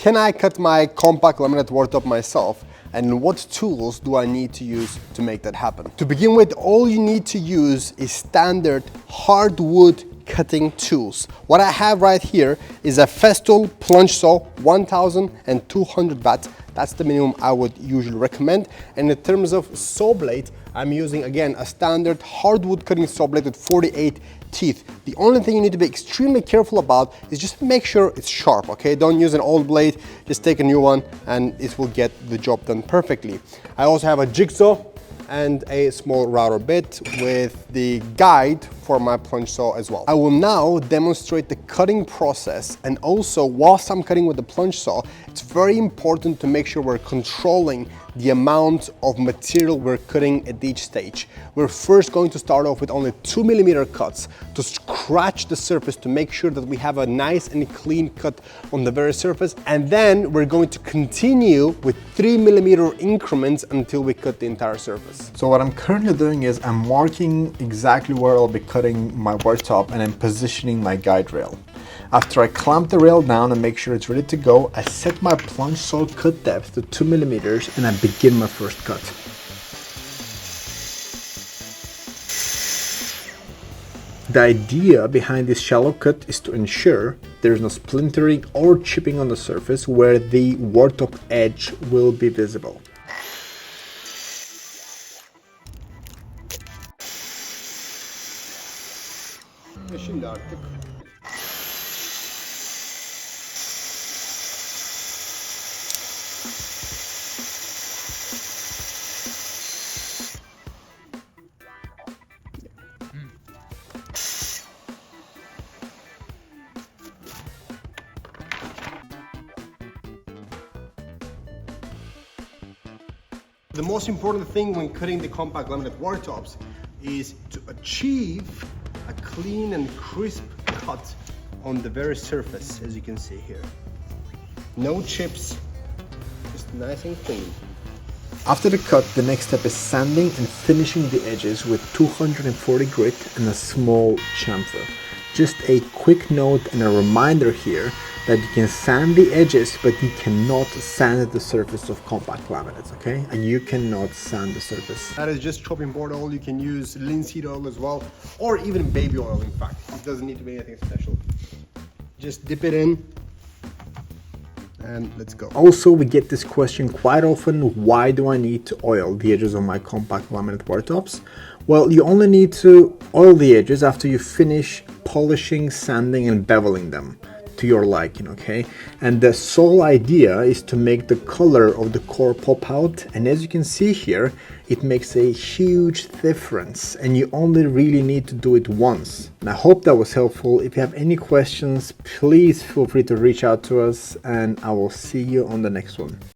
Can I cut my compact laminate worktop myself? And what tools do I need to use to make that happen? To begin with, all you need to use is standard hardwood cutting tools. What I have right here is a Festool plunge saw, 1200 watts. That's the minimum I would usually recommend. And in terms of saw blade, I'm using again a standard hardwood cutting saw blade with 48 teeth. The only thing you need to be extremely careful about is just make sure it's sharp, okay? Don't use an old blade, just take a new one and it will get the job done perfectly. I also have a jigsaw and a small router bit with the guide for my plunge saw as well. I will now demonstrate the cutting process, and also whilst I'm cutting with the plunge saw, it's very important to make sure we're controlling the amount of material we're cutting at each stage. We're first going to start off with only 2mm cuts to scratch the surface to make sure that we have a nice and clean cut on the very surface, and then we're going to continue with 3mm increments until we cut the entire surface. So what I'm currently doing is I'm marking exactly where I'll be cutting my worktop, and I'm positioning my guide rail. After I clamp the rail down and make sure it's ready to go, I set my plunge saw cut depth to 2mm and I begin my first cut. The idea behind this shallow cut is to ensure there's no splintering or chipping on the surface where the worktop edge will be visible. Şimdi artık the most important thing when cutting the compact laminate worktops is to achieve a clean and crisp cut on the very surface, as you can see here. No chips, just nice and clean. After the cut, the next step is sanding and finishing the edges with 240 grit and a small chamfer. Just a quick note and a reminder here that you can sand the edges, but you cannot sand the surface of compact laminates, okay? And you cannot sand the surface. That is just chopping board oil. You can use linseed oil as well, or even baby oil, in fact. It doesn't need to be anything special. Just dip it in and let's go. Also, we get this question quite often: why do I need to oil the edges of my compact laminate worktops? Well, you only need to oil the edges after you finish polishing, sanding and beveling them to your liking, okay? And the sole idea is to make the color of the core pop out, and as you can see here, it makes a huge difference, and you only really need to do it once. And I hope that was helpful. If you have any questions, please feel free to reach out to us, and I will see you on the next one.